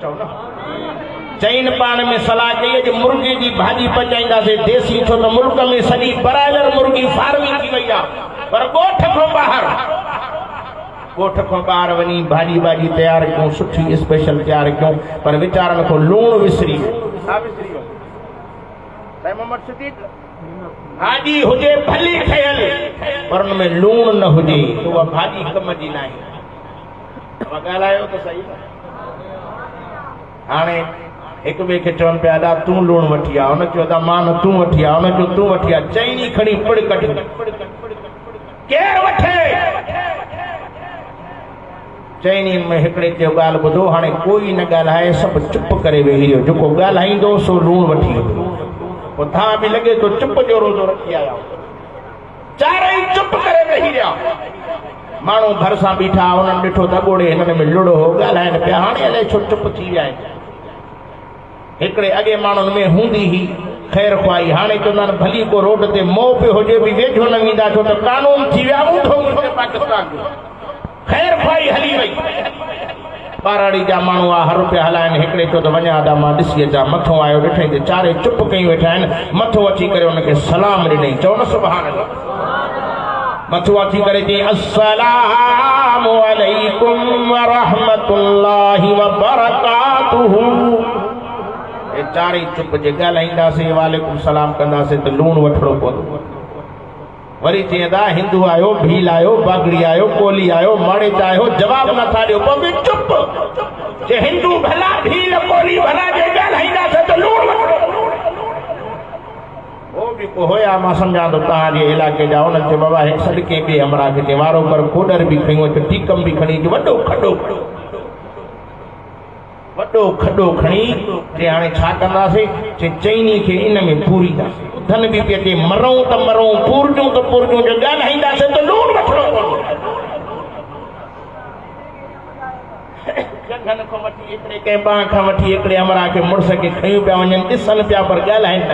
चओ न चईन पाण में सलाह कई जो मुर्गी की भाजी पचाईंदासीं देसी छो तो मुल्क में सॼी ब्रायलर मुर्गी फार्मिंग थी वई आहे पर ॻोठ खां ॿाहिरि वञी भाॼी भाॼी तयार कयूं सुठी स्पेशल तयार कयूं पर वीचारनि खां लूण विसरी भाॼी हुजे भली ठहियल पर हुन में लूण न हुजे तो उहा भाॼी कम जी न आहे। ॻाल्हायो त सही हाणे हिक ॿिए खे चवनि पिया ॾा तूं लूण वठी आ हुन चयो मां न तूं वठी आ हुन चयो तूं वठी आ चईनी खणी पिड़ कढी केरु वठे चईनी में हिकिड़े चयो ॻाल्हि ॿुधो हाणे कोई न ॻाल्हाए सभु चुप करे वेही रहियो जेको ॻाल्हाईंदो सो लूण वठी ईंदो पोइ तव्हां बि लॻे थो चुप जो रोज़ो रखी आया चारई चुप करे वेही रहिया माण्हू भरिसां बीठा उन्हनि ॾिठो त ॻोड़े हिननि में लुड़ो हो ॻाल्हाइनि पिया हाणे अलाए छो चुप थी विया आहिनि हिकिड़े अॻे माण्हुनि में हूंदी ही ख़ैर ख़्वाही हाणे चवंदा आहिनि भली को रोड ते मोह पियो हुजे बि वेझो न वेंदा छो त कानून थी विया पाकिस्तान जो ख़ैर ख़्वाही हली वई पाराड़ी जा माण्हू हर रुपया हलाइनि हिकिड़े चयो त वञा ॾा मां ॾिसी अचां मथो आयो ॾिठई त चारे चुप कयूं वेठा आहिनि मथो अची करे हुनखे सलाम ॾिनई चओ न सुभाणे मथो अची करे चई अस्सलामु अलैकुम व रहमतुल्लाहि व बरकातुहू ए चारई चुप जे ॻाल्हाईंदासीं वालेकुम सलाम कंदासीं त लूण वठणो पवंदो वरी चईंदा हिंदू आयो भील आयो बागड़ी आयो कोली आयो माड़ेज आयो जवाब नथा ॾियो पोइ बि चुप जे हिंदू भला भील कोली भला जे ॻाल्हाईंदासीं त लूण वठणो वो भी को होया मां समझा तो तव्हांजे इलाइक़े जा उन्हनि चयो बाबा हिकु सॾके ॿिए हमरा खे चई वारो पर कोडर बि खयूं त टीकम बि खणी वॾो खॾो खणी जे हाणे छा कंदासीं जे चईनी खे इन में पूरींदासीं धन बि पिए चई मरूं त मरूं पूरजूं त पूरजूं जो ॻाल्हाईंदासीं त लूण वठणो जंगन खां वठी हिकिड़े कंहिं बांह खां वठी हिकिड़े हमरा खे मुड़ुस खे खयूं पिया वञनि ॾिसनि पिया पर ॻाल्हाइनि न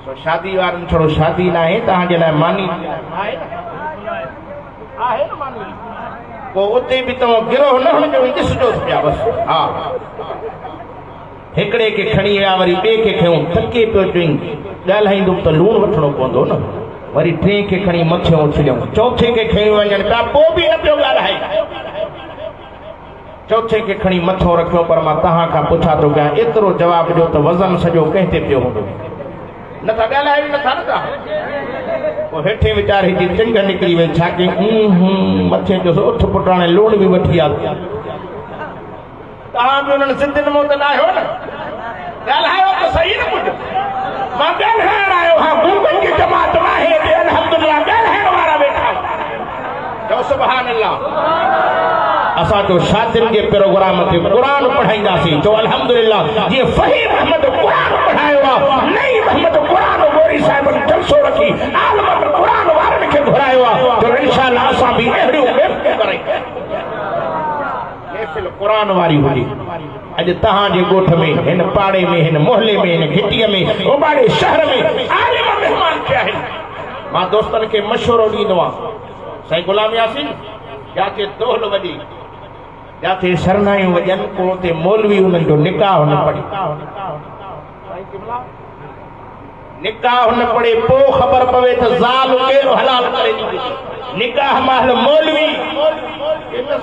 सो शादी वारनि थोरो शादी न आहे तव्हांजे लाइ मानी आहे न मानी पोइ उते बि तव्हां गिरोह न हुनजो ॾिसजो पिया बसि हा हिकिड़े खे खणी विया वरी ॿिए खे खयूं थके पियो चई ॻाल्हाईंदो त लूण वठणो पवंदो न वरी टे खे खणी मथे उछलियऊं चौथे खे खयूं वञनि पिया पोइ बि न पियो ॻाल्हाए चौथे खे खणी मथो रखियो पर मां तव्हां खां पुछा थो कयां एतिरो जवाब ॾियो त वज़न सॼो कंहिं ते पियो हूंदो नथा ॻाल्हायो नथा नथा पोइ हेठे वीचारे जी चिंग निकिरी वई छा कयूं मथे जो उठ पुट हाणे लूण बि वठी आ तव्हां बि उन्हनि सिंधियुनि मां त न आहियो न ॻाल्हायो त सही न कुझु मां ॻाल्हाइण आयो हा गूगल जी जमात में आहे अल्हम्दुलिल्लाह ॻाल्हाइण वारा वेठा चओ सुभान अल्लाह असां जो शादियुनि जे प्रोग्राम ते क़ुरान पढ़ाईंदासीं चओ अल्हम्दुलिल्लाह जीअं फ़हीम अहमद क़ुरान पढ़ायो आहे नई अहमद क़ुरान गोरी साहिबनि जलसो रखी आलम क़ुरान वारनि खे घुरायो आहे तो इंशाअल्लाह असां बि अहिड़ियूं महफ़िल करें महफ़िल क़ुरान वारी हुजे अॼु तव्हांजे ॻोठ में हिन पाड़े में हिन मोहल्ले में हिन घिटीअ में ओबाड़े शहर में आलिम महिमान थिया आहिनि मां दोस्तनि खे मशवरो ॾींदो आहियां साईं गुलाम यासीन जाते दोहल वॼे जाते सरनायूं वॼनि को ते मौलवी उन्हनि जो निकाह न पढ़े निकाह न पढ़े पोइ ख़बर पवे त ज़ाल केरु हलाल करे ॾींदी निकाह महल मौलवी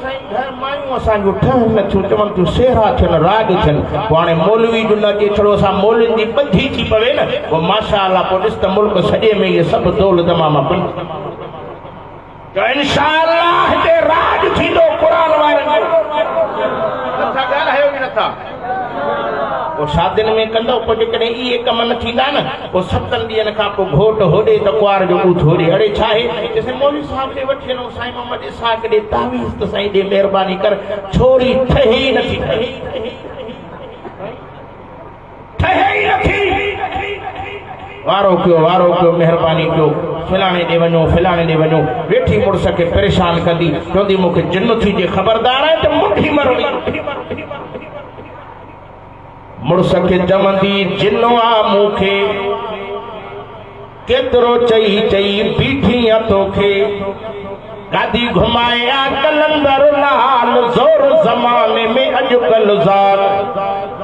साईं घर मायूं असांजो ठहनि नथियूं चवनि थियूं सेरा थियनि राग थियनि पोइ हाणे मौलवी जो न अचे छड़ो असां मौलवियुनि जी ॿधी थी पवे न पोइ माशा अल्लाह पोइ ॾिस त मुल्क सॼे में इहे सभु दौल तमामु बंदि जो इंशाअल्लाह हिते राज थींदो क़ुरान वारनि जो नथा ॻाल्हायो बि नथा पोइ शादियुनि में कंदो पोइ जेकॾहिं इहे कम न थींदा न पोइ 7 ॾींहंनि खां पोइ घोट होॾे त कुंवार जो ॿूथ होॾे अड़े छा आहे जैसे मौलवी साहब ॾे वठी वञूं साईं मोहम्मद इसाक ॾे तावीज़ त साईं ॾे महिरबानी कर छोरी ठहे ई नथी ठहे ई नथी वारो कयो महिरबानी कयो फिलाणे ॾे वञो फिलाणे ॾे वञो वेठी मुड़ुस खे परेशान कंदी चवंदी मूंखे जिन थी जे ख़बरदार आहे त मुठी मरणी मुड़ुस खे चवंदी जिन आ मूंखे केतिरो चई बीठी आ तोखे गादी घुमाया कलंदर लाल जोर ज़माने में अॼुकल्ह ज़ाल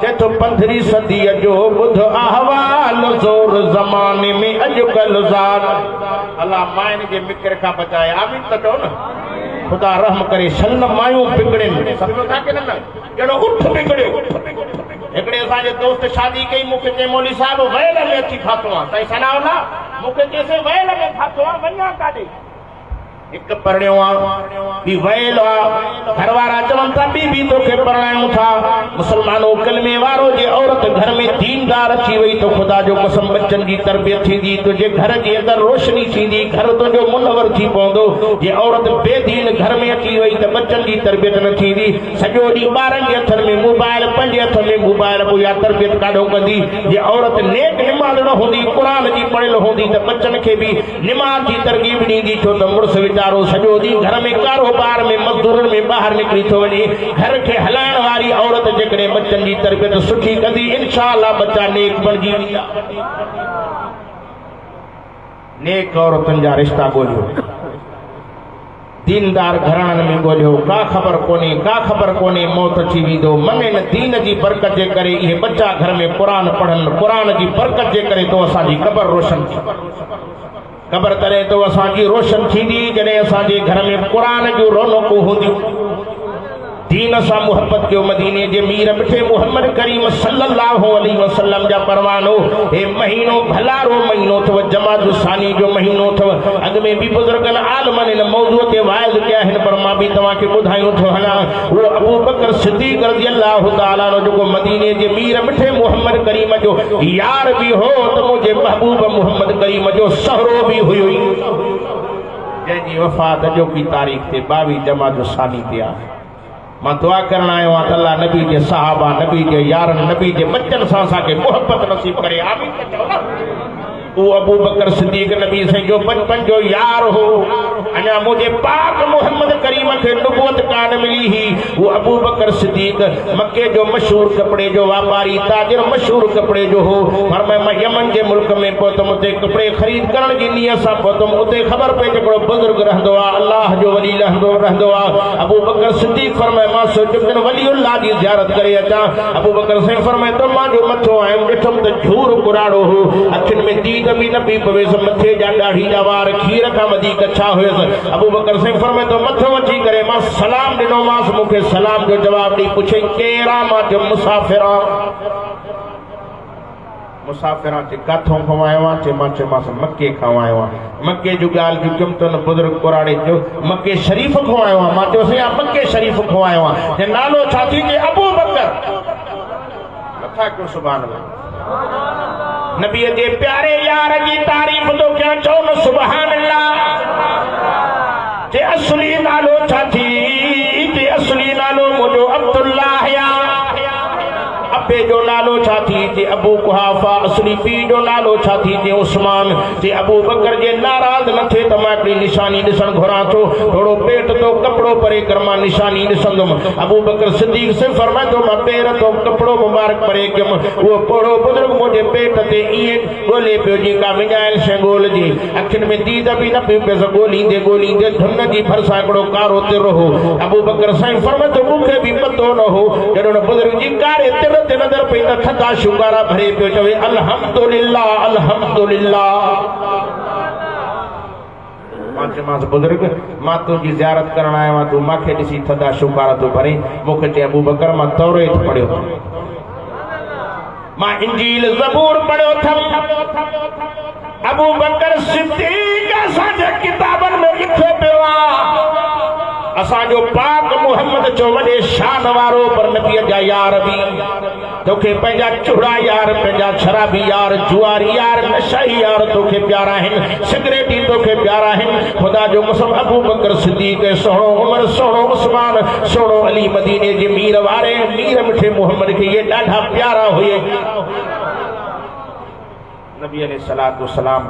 जे तो 15वीं सदी जो ॿुध अहवाल जोर ज़माने में अॼुकल्ह ज़ाल अल्लाह माइन जे मिकर खां बचाए आमीन त चओ न खुदा रहम करे सन मायूं बिगड़नि सम्झो था कि न जहिड़ो उठ बिगड़ियो हिकिड़े असांजे दोस्त शादी कई मूंखे चई मौली साहिब वयल में अची फातो आहे साईं सनाउल्ला मूंखे चइसि वयल में फातो आहे वञा काॾे हिकु परिणियो आहे ॿी वयल आहे घरवारा चवनि था ॿी तोखे परिणायूं था मुस्लमानो कलमे वारो जे औरत घर में दीनदार अची वई तो ख़ुदा जो कसम बच्चनि जी तरबियत थींदी तुंहिंजे घर जे अंदरि रोशनी थींदी घर तुंहिंजो मुनवर थी पवंदो जे औरत बेदीन घर में अची वई त बच्चनि जी तरबियत न थींदी सॼो ॾींहुं ॿारनि जे हथनि में मोबाइल पंहिंजे हथ में मोबाइल पोइ इहा तरबियत काॾो कंदी जे औरत नेक निमाज़ न हूंदी क़ुर जी पढ़ियल हूंदी त बच्चनि खे बि निमाज़ जी तरकीब ॾींदी छो त मुड़ुस वीचारो सॼो ॾींहुं घर में कारोबार में मज़दूरनि में ॿाहिरि निकिरी थो वञे घर खे हलाइण वारी औरत जेकॾहिं बच्चनि जी तरबियत सुठी कंदी इंशाअल्लाह बच्चा नेक बणिजी वेंदा नेक औरतुनि जा रिश्ता ॻोल्हियो दीनदार घराणनि में ॻोल्हियो का ख़बर कोन्हे मौत थी वेंदो मने न दीन जी बरकत जे करे इहे बच्चा घर में क़ुर पढ़नि क़ुर जी बरकत जे करे तो असांजी क़बर रोशन थी क़बर तॾहिं तो असांजी रोशन थींदी जॾहिं असांजे घर में क़ुर जूं रौनकूं हूंदियूं दीन सां मुहबत कयो मदीने जे मीर मिठे मोहम्मद करीम सल्लल्लाहु अलैहि वसल्लम जा परवानो हे महीनो भलारो महीनो अथव जमादु सानी जो महीनो अथव अॻ में बि बुज़ुर्गनि आलमनि हिन मौज़ूअ ते वाइज़ कया आहिनि पर मां बि तव्हांखे ॿुधायूं थो हलां उहो अबू बकर सिद्दीक़ रज़ियल्लाहु तआला अन्हु जेको मदीने जे मीर मिठे मोहम्मद करीम जो यार बि हो त मुंहिंजे महबूब मोहम्मद करीम जो सहरो बि हुयो जंहिंजी वफ़ात अॼोकी तारीख़ ते 22 जमादु सानी ते आहे मां दुआ करण आयो आहियां त अल्लाह नबी जे सहाबा नबी जे यारनि नबी जे बच्चनि सां असांखे मोहब्बत नसीब करे आमीन त चओ न वो अबू बकर सिद्दीक नबी से जो बचपन जो यार हो अना मुझे पाक मोहम्मद करीम के नबूवत कान मिली ही वो अबू बकर सिद्दीक मक्के जो मशहूर कपड़े जो व्यापारी ताजिर मशहूर कपड़े जो हो पर मैं यमन के मुल्क में पहुतम उते कपड़े खरीद करण जी नियत सां पहुतम उते ख़बर पे जो बुजुर्ग रहंदो आ अल्लाह जो वली रहंदो आ अबू बकर सिद्दीक फरमाए मां सोचम वलीउल्लाह जी ज़ियारत करे अचा अबू बकर से फरमाए तो मां जो मथो आयम ॾिठम त झूर कुराड़ो हो अखिन में दीद भी न पी पवे मथे जा ॾाढ़ी जा वार खीर खां वधीक छा हुयसि अबू बकर सिंह फरमाए तो मथो अची करे मां सलाम ॾिनोमांसि मूंखे सलाम जो जवाब ॾेई पुछे केरा मां जो मुसाफ़िरा चए काथों खां आयो आहियां मां चयोमांसि मके खां आयो आहियां मके जूं ॻाल्हि जूं कमु त बुज़ुर्ग कुराड़े जो मके शरीफ़ खां आयो आहियां मां चयोसि मके शरीफ़ खां आयो आहियां नालो छा थींदे अबू बकर नथा कयो सुभान अल्लाह नबी जे प्यारे यार जी तारीफ़ तो क्या चो न सुभान अल्लाह जे असली नालो छा थी जे असली नालो मुझो अब्दुल्लाह या अबे जो नालो छा थी जे अबू कुहाफा असली पी जो नालो छा थी जे उस्मान जे अबू बकर जे नाराज़ न थे त मां हिकिड़ी निशानी ॾिसण घुरां थो थोड़ो पेट तो कपड़ो परे कर मां निशानी ॾिसंदुमि अबू बकर सिद्दीक़ से फरमाए तो मां पेर तो कपड़ो मुबारक परे कयुमि उहो पोड़ो बुज़ुर्ग मुंहिंजे पेट ते ईअं ॻोल्हे पियो जेका विञायल शइ ॻोल्हिजे अखियुनि में दीद बि न पियो पियसि ॻोल्हींदे धुन जी भरिसां हिकिड़ो कारो तिर हो अबू बकर साईं फरमाए तो मूंखे बि पतो न हो जॾहिं बुज़ुर्ग जी कारे तिर ते नज़र पई त थधा शुगारा भरे पियो चवे अल्हम्दुलिल्लाह अल्हम्दुलिल्लाह मां चयोमांसि बुज़ुर्ग मां तुंहिंजी ज़ियारत करण आयो आहियां तूं मूंखे ॾिसी थधा शुगारा तूं भरे मूंखे चए अबू बकर मां तौरेत पढ़ियो मां इंजील ज़बूर पढ़ियो अथमि अबू बकर सिद्दीक़ असांजे किताबनि में लिखियो पियो आहे असांजो पाक मुहम्मद जो वॾे शान वारो पर नबीअ जा यार बि तोखे पंहिंजा चुड़ा यार पंहिंजा शराबी यार जुआरी यार नशाई यार तोखे प्यारा आहिनि सिगरेटी तोखे प्यारा आहिनि ख़ुदा जो कसम अबू बकर सिद्दीक़ सोणो उमर सोणो उस्मान सोणो अली मदीने जे मीर वारे मीर मिठे मुहम्मद खे इहे ॾाढा प्यारा हुए नबी अलैहिस्सलातु वस्सलाम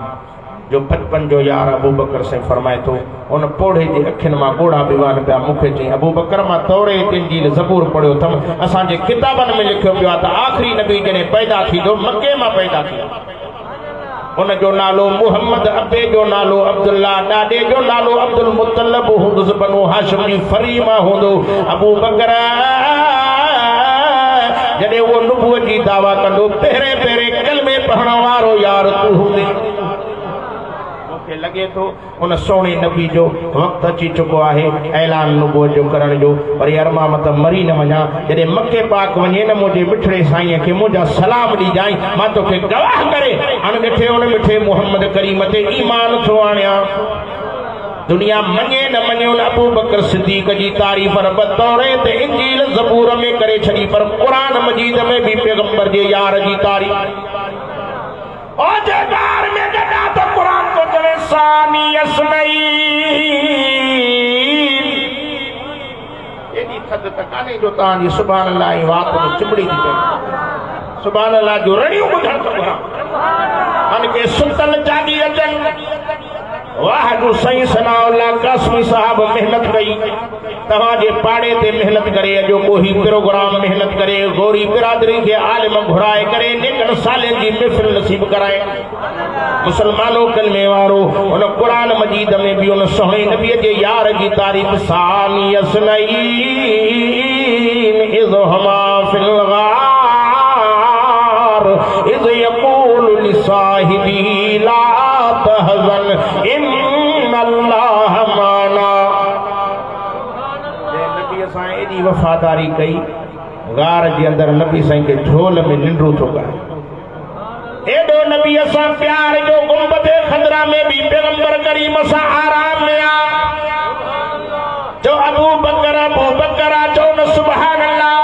जो बचपन जो यार अबू बकर से फरमाए तो उन पोड़े जे अखियुनि मां ॻोढ़ा विवान पिया मूंखे चई अबू बकर मां तौरेत इंजील ज़बूर पढ़ियो अथमि असांजे किताबनि में लिखियो पियो आहे त आख़िरी नबी जॾहिं पैदा थींदो मके मां पैदा थींदो उन जो नालो मुहम्मद, अबे जो नालो अब्दुल्ला, ॾाॾे जो नालो अब्दुल मुतलब हूंदुसि, बनु हाशिम जी फरी मां हूंदो। अबू बकर जॾहिं उहो नुबुवत जी दावा कंदो, पहिरें पहिरें कलमे पढ़ण वारो यार तू हूंदे। मूंखे लॻे थो उन सोणे नबी जो वक़्तु अची चुको आहे ऐलान नुबुवत जो करण जो। पर यार मां मत मरी न वञा, जॾहिं मके पाक वञे न मुंहिंजे मिठड़े साईं खे मुंहिंजा सलाम ॾिजाई, मां तोखे गवाह करे अणमिठे उन मिठे मुहम्मद करीम ते ईमान थो आणियां। दुनिया मञे न मञे उन अबू बकर सिद्दीक़ जी तारीफ़ रब तौरेत इंजील ज़बूर में करे छॾी, पर क़ुरान मजीद में भी पैगंबर जे यार जी तारीफ़ ओ जगार में गदा तो क़ुरान को चवे सानी यसमई। एडी थद त काने जो तां जी सुभान अल्लाह ई वात में चिमड़ी थी पई। सुभान अल्लाह जो रड़ियूं ॿुधण तो अन के सुतल जागी अचन। वाह जो सही सनाउल्लाह कासमी साहब मेहनत कई, तव्हांजे पाड़े ते मेहनत करे, अॼो कोई प्रोग्राम मेहनत करे, गोरी बिरादरी के आलिम घुराए करे नेकन सालें जी महफिल नसीब कराए। मुसलमानों कलमे वारो उन कुरान मजीद में भी उन सोहे नबी जे यार जी तारीफ़ सानी यसनईन इज़ हमा फिल गार इज़ यक़ूलु लिसाहिबी ला तहज़न इन्नल्लाह माना। नबी सां एडी वफादारी कई, गार जे अंदर नबी साईं के झोल में निंड्रू थो करे। एडो नबी सां प्यार जो गुंबद खदरा में भी पैगंबर करीम सां आराम में आ। जो अबू बकर जो न सुभान अल्लाह,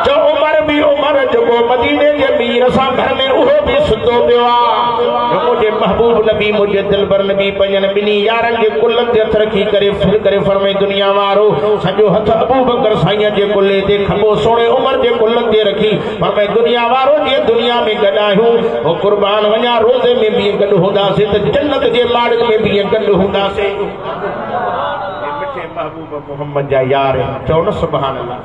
जो उमर भी उमर जो मदीने जे मीर सां घर में उहो भी सुतो पियो आ। मुझे महबूब नबी मुझे दिलबर नबी पंजन बिनी यारन जे कुल्लत ते हथ रखी करे फिर करे फरमाए दुनिया वारो सजो हथ अबू बकर साईं जे कुल्ले ते, खबो सोने उमर जे कुल्लत ते रखी फरमाए दुनिया वारो जे दुनिया में गडायूं ओ कुर्बान वञा, रोज़े में भी गड हुंदासे त जन्नत जे मार्ग में भी गड हुंदासे। मिठे महबूब मोहम्मद जा यार चओ न सुभान अल्लाह।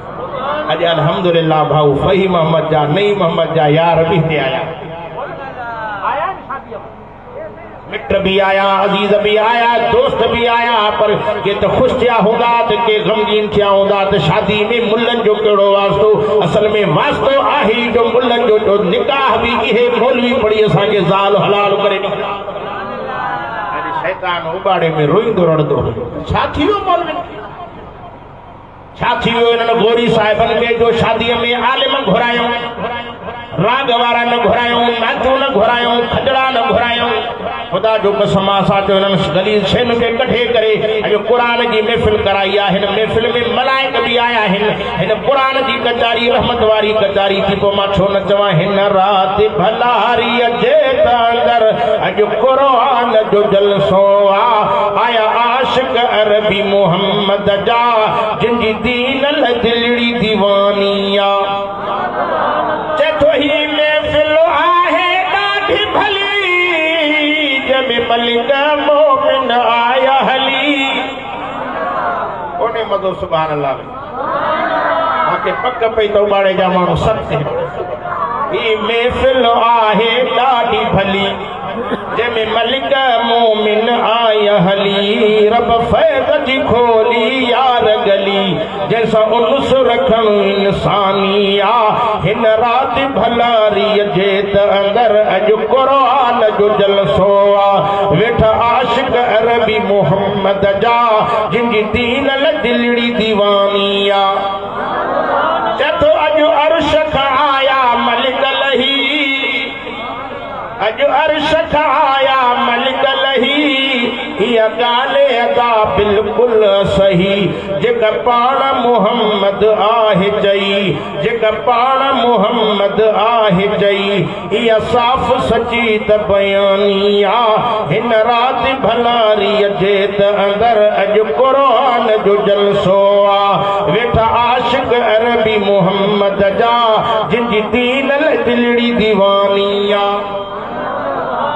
अज अल्हम्दुलिल्लाह भाऊ फही मोहम्मद जा नई मोहम्मद जा यार भी हिते आया, मित्र भी आया, अजीज भी आया, दोस्त भी आया। पर के तो खुश थिया हूंदा त के गमगीन थिया हूंदा त शादी में मुल्लन जो कहिड़ो वास्तो। असल में वास्तो आहे जो मुल्लन जो निकाह भी इहे मौलवी पढ़ी असांखे ज़ाल हलाल करे ॾींदा। शैतान उबाड़े में रोईंदो रड़ंदो, छा थी वियो मौलवी, छा थी वियो इन्हनि गोरी साहिबनि खे जो शादीअ में आलिम घुरायूं, राग वारा न घुरायूं, नाचूं न घुरायूं, खजड़ा न घुरायूं। खुदा जो कसम असां चयो इन्हनि गलील शयुनि खे कढे करे अॼु क़ुरान जी महफ़िल कराई आहे। हिन महफ़िल में मलाइक भी आया आहिनि, हिन क़ुरान जी कचारी रहमत वारी कचारी थी। पोइ मां छो न चवां हिन राति भलारीअ जे अंदर अॼु क़ुरान जो जलसो आ। आया आशिक अरबी मोहम्मद जा जिनजी दीन दिलड़ी दीवानी आ। चथो ही महफ़िल आहे ॾाढी भली जंहिंमें मलिक मोमिन आया हली। कोने मज़ो सुभान अल्लाह आके पक पई तो बाड़े जा माण्हू सत्य ही महफ़िल आहे ॾाढी भली जंहिंमें मलिक मोमिन आया हली। रब फैज़ जी खोली यार गली जैसा उनुस रखण इंसानी आ। हिन राति भलारीअ जे त अंदर अॼु क़ुरान जो जलसो आ। वेठा आशिक अरबी मोहम्मद जा जिनजी दीन दिलड़ी दीवानी आ। चथो अॼु अर्श खां आया मलिक लही, अॼु अर्श खां आया मलिक लही। इहा ॻाल्हि अदा बिल्कुलु सही जेका पाण मोहम्मद आहे चई, जेका पाण मोहम्मद आहे चई। इहा साफ़ सची त बयानी आ। हिन राति भलारीअ जे त अंदर अॼु क़ुरान जो जलसो आ। वेठा आशिक अरबी मोहम्मद जा जिनजी दीन दिलड़ी दीवानी आ।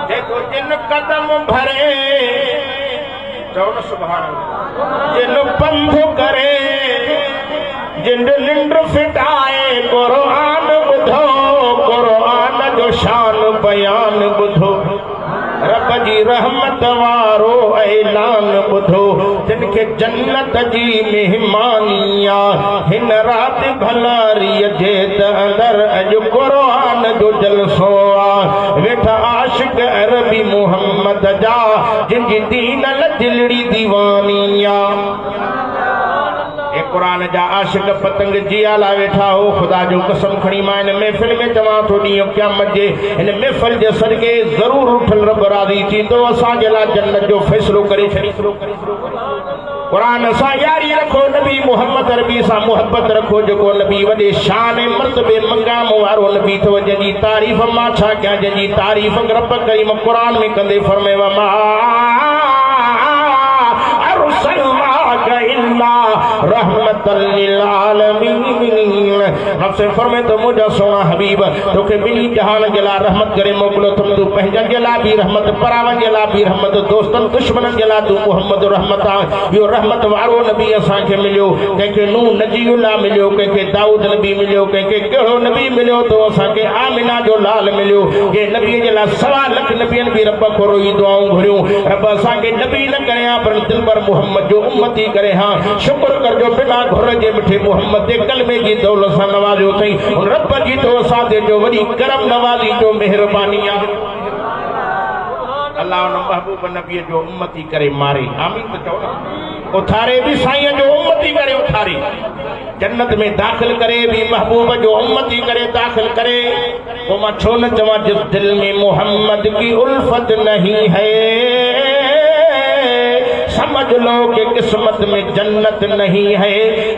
देखो जिन कदम भरे चओ न सुभान अल्लाह, जिन पंध करे, जिन निंड फिटाए क़ुरान ॿुधो, क़ुरान जो शान बयान ॿुधो। जी रहमत वारो ऐलान ॿुधो जिनके जन्नत जी मेहमानिया हिन रात भलारीअ जे त अंदर अॼु क़ुरान जो जलसो आ वेठा आशिक अरबी मोहम्मद जा जिनजी दीन लजलड़ी दीवानिया कुरान जा आशिक पतंग जी आला वेठा हो खुदा जो कसम खणी मां इन महफिल में चवां थो ॾींहुं क़यामत जे इन महफिल जे सदके ज़रूर उठल रब राज़ी थींदो असांजे लाइ जन्नत जो फ़ैसिलो करे छॾींदो कुरान सां यारी रखो नबी मोहम्मद अरबी सां मोहब्बत रखो जेको नबी वॾे शान मर्तबे मक़ाम वारो नबी अथव जंहिंजी तारीफ़ मां छा कयां जंहिंजी तारीफ़ रब करीम कुरान में कंदे फरमायो रहमतल लिल आलमीन हमसे फरमाए तो मुझा सोना हबीब तोखे बिनी जहान जे लाइ रहमत करे मोकिलियो तुम तू पंहिंजनि जे लाइ बि रहमत परावनि जे लाइ बि रहमत दोस्तनि दुश्मननि जे लाइ तू मुहम्मद रहमत आहे इहो रहमत वारो नबी असांखे मिलियो कंहिंखे नूह नजीउल्लाह मिलियो कंहिंखे दाऊद नबी मिलियो कंहिंखे कहिड़ो नबी मिलियो तो असांखे आमिना जो लाल मिलियो जे नबीअ जे लाइ 1.25 लख नबियनि बि रब खोरो ई दुआऊं घुरियूं रब असांखे नबी न करे हा पर दिलबर मोहम्मद जो उम्मती करे हा शुक्र करजो बिना घुर जे मिठे मोहम्मद जे कलमे जी दौलत सां नवाज़ियो अथई उन रब जी तो असांजे जो वॾी करम नवाज़ी जो महिरबानी आहे अल्लाह उन महबूब नबीअ जो उम्मती करे मारे आमीन त चओ न उथारे बि साईं जो उम्मती करे उथारे जन्नत में दाखिल करे भी महबूब जो उम्मती करे दाखिल करे वो मां छो न चवां जिस दिल में मोहम्मद की उल्फत नहीं है समझ लो कि किस्मत में जन्नत नहीं है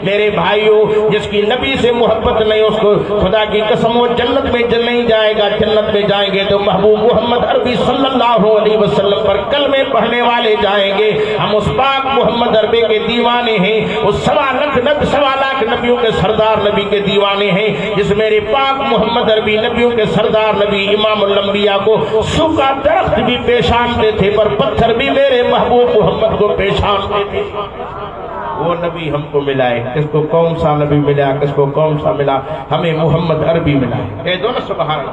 मेरे भाइयों जिसकी नबी से मोहब्बत नहीं उसको खुदा की कसम वो जन्नत में नहीं जाएगा जन्नत में जाएंगे तो महबूब मोहम्मद अरबी सल्लल्लाहु अलैहि वसल्लम पर कलमे पढ़ने वाले जाएंगे हम उस पाक मोहम्मद अरबी के दीवाने हैं उस 1.25 लाख नबियों के सरदार नबी के दीवाने हैं जिस मेरे पाक मोहम्मद अरबी नबियों के सरदार नबी इमामुल अंबिया को सूखा दरख्त भी पेशानते थे पर पत्थर भी मेरे महबूब मोहम्मद को पेशानते थे वो नबी हमको मिला है किसको कौन सा नबी मिला किसको कौन सा मिला हमें मोहम्मद अरबी मिला है दो न सुभान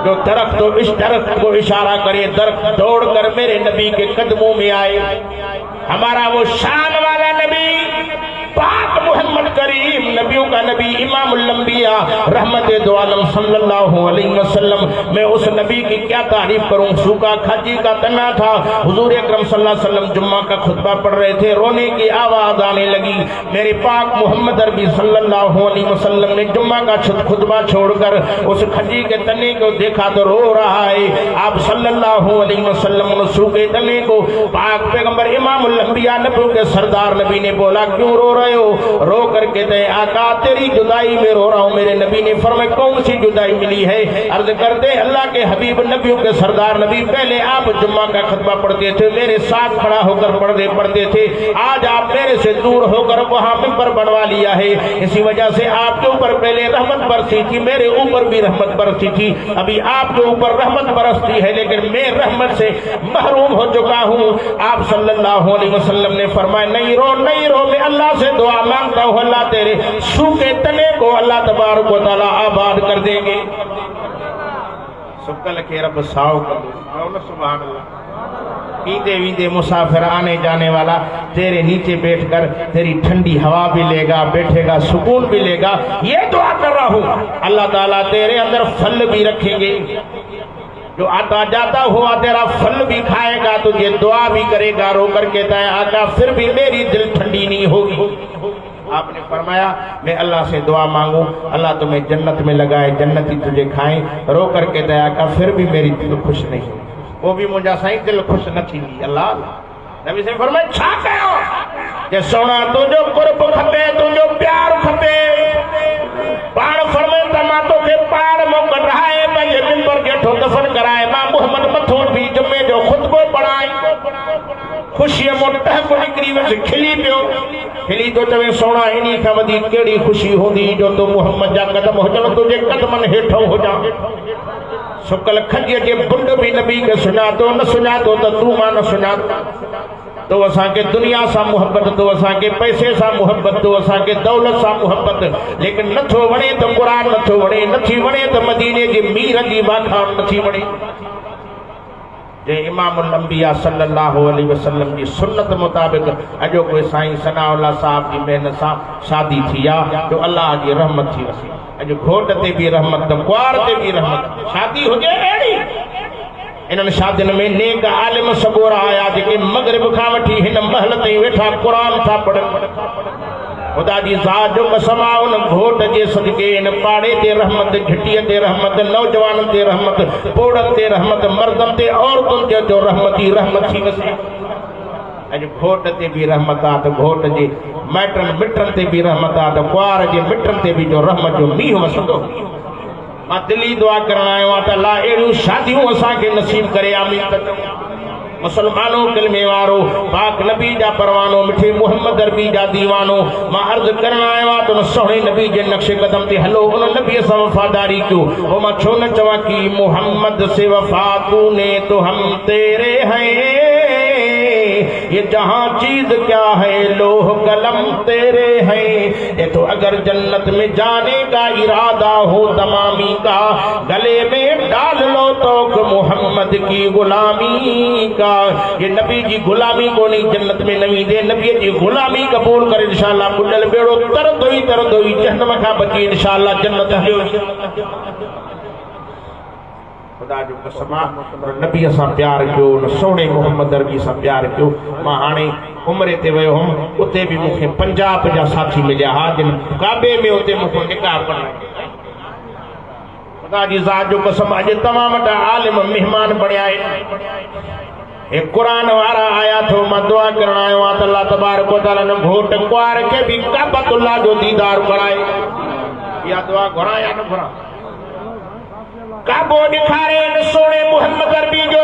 जो दरख्त तो इस दरख्त को इशारा करे दरख्त दौड़ कर मेरे नबी के कदमों में आए हमारा वो शान वाला नबी पाक मोहम्मद करीम नबियों का नबी इमामुल अंबिया रहमत दो आलम सल्लल्लाहु अलैहि वसल्लम मैं उस नबी की क्या तारीफ करूं सूखा खाजी का तना था हुजूर अकरम सल्लल्लाहु अलैहि वसल्लम जुम्मा का खुतबा पढ़ रहे थे रोने की आवाज आने लगी मेरे पाक मोहम्मद अरबी सल्लल्लाहु अलैहि वसल्लम ने जुम्मा का खुतबा छोड़कर उस खजी के तने को देखा तो रो रहा है आप सल्लल्लाहु अलैहि वसल्लम उस सूखे तने को पाक पैगंबर इमामुल अंबिया नबियों के सरदार नबी ने बोला क्यों रो रहे हो रो करके दे आका तेरी जुदाई में रो रहा हूँ मेरे नबी ने फरमाया कौन सी जुदाई मिली है अर्ज करते अल्लाह के हबीब नबियों के सरदार नबी पहले आप जुम्मा का खुतबा पढ़ते थे मेरे साथ खड़ा होकर पढ़ते थे आज आप मेरे से दूर होकर वहां मिंबर बनवा लिया है इसी वजह से आपके ऊपर पहले रहमत बरसी थी मेरे ऊपर भी रहमत बरसी थी अभी आपके ऊपर रहमत बरसती है लेकिन मैं रहमत से महरूम हो चुका हूँ आप सल्लल्लाहु अलैहि वसल्लम ने फरमाया नहीं रो मैं अल्लाह से दुआ मांगता हूँ अल्लाह तेरे सूखे तने को अल्लाह तबारक व तआला आबाद कर देंगे सुकल के रब साव कर दो सुभान अल्लाह ईदे वीदे मुसाफिर आने जाने वाला तेरे नीचे बैठकर तेरी ठंडी हवा भी लेगा बैठेगा सुकून भी लेगा ये दुआ कर रहा हूँ अल्लाह ताला तेरे अंदर फल भी रखेंगे जो आता जाता हुआ तेरा फल भी खाएगा तुझे दुआ भी करेगा रो करके आका फिर भी मेरी दिल ठंडी नहीं होगी आपने फरमाया मैं अल्लाह से दुआ मांगू अल्लाह तुम्हें जन्नत में लगाए जन्नती तुझे खाए रो करके दया का फिर भी मेरी दिल खुश नहीं वो भी मुझा साईं दिल खुश न थी अल्लाह नबी से फरमाया छा कयो जे सोना तुझो कुर्ब खपे तुझो प्यार खपे पाण फरमाए त मां तोखे पाण मोकल रहाए पंहिंजे मिंबर के ठो दफन कराए मां मोहम्मद मथो भी जुमे जो खुतबो पढ़ाई खुशी मोटक निकरी वैसे खिली पियो खिली तो चवे सोना इन्हीं का वधी केड़ी खुशी होंदी जो तो मोहम्मद जा कदम हुजन तुझे कदमन हेठो हो जा सुकल खजीअ जे बुंड भी नबी के सुञातो न सुञातो त तू मां न सुञातो तो असांखे दुनिया सां मोहब्बत तो असांखे पैसे सां मोहब्बत तो असांखे दौलत सां मोहब्बत लेकिन नथो वणे त क़ुरान नथो वणे नथी वणे त मदीने जे मीर जी वाखाण नथी वणे जे इमामुल अंबिया सल्लल्लाहु अलैहि वसल्लम की सुन्नत मुताबिक अजो कोई साईं सनाउल्लाह साहब की मेहनत सां शादी थी आहे जो अल्लाह की रहमत थी वसी अजो घोट ते भी रहमत कुआर ते भी रहमत शादी हुजे अहिड़ी इन शादियुनि में नेक आलिम सबूर आया जेके मगरिब खां वठी हिन महल ताईं वेठा क़ुरान था पढ़नि खुदा जी ज़ात जो कसम आहे उन घोट जे सदके इन पाड़े ते रहमत घिटीअ ते रहमत नौजवाननि ते रहमत पोड़नि ते रहमत मर्दनि ते औरतुनि जो रहमती रहमत थी वसे अॼु घोट ते भी रहमत आहे त घोट जे माइटनि मिटनि ते भी रहमत आहे त कुंवार जे मिटनि ते भी जो रहमत जो मींहुं वसंदो मां दिली दुआ करण आयो आहियां त अल्लाह अहिड़ियूं शादियूं असांखे नसीब करे आमीन त मुसलमानों कलमे वारो पाक नबी जा परवानो मिठे मोहम्मद अरबी जा दीवानो मां अर्ज करण आयो आहियां त सोहणे नबी जे नक्शे कदम ते हलो उन नबी सां वफादारी कयो ओ मां छो न चवां कि मोहम्मद से वफा तूने तो हम तेरे हैं ये जहां चीज क्या है लोह कलम तेरे हैं ये तो अगर जन्नत में जाने का इरादा हो तमामी का गले में डाल लो तो मोहम्मद की गुलामी का ये नबी जी गुलामी को नहीं जन्नत में नवी दे नबी जी गुलामी कबूल कर इंशाअल्लाह बुडल बेड़ो तरदो ही जहन्नम का बची इंशाअल्लाह जन्नत हलियो खुदा जो कसम आहे नबी सां प्यार कयो न सोहणे मोहम्मद अरबी सां प्यार कयो मां हाणे उमरे ते वियो हुअमि उते भी मूंखे पंजाब जा साथी मिलिया हा जिन काबे में उते मूंखे निकाह पढ़ायो खुदा जी ज़ात जो कसम अॼु तव्हां वटि आलिम महिमान बणिया आहिनि हे क़ुरान वारा आया थो मां दुआ करण आयो आहियां त अल्लाह तबारक व तआला न घोट कुंवार खे भी काबतुल्लाह जो दीदार कराए इहा दुआ घुराया न घुरा काबो ॾेखारे सोहणे मोहम्मद अरबी जो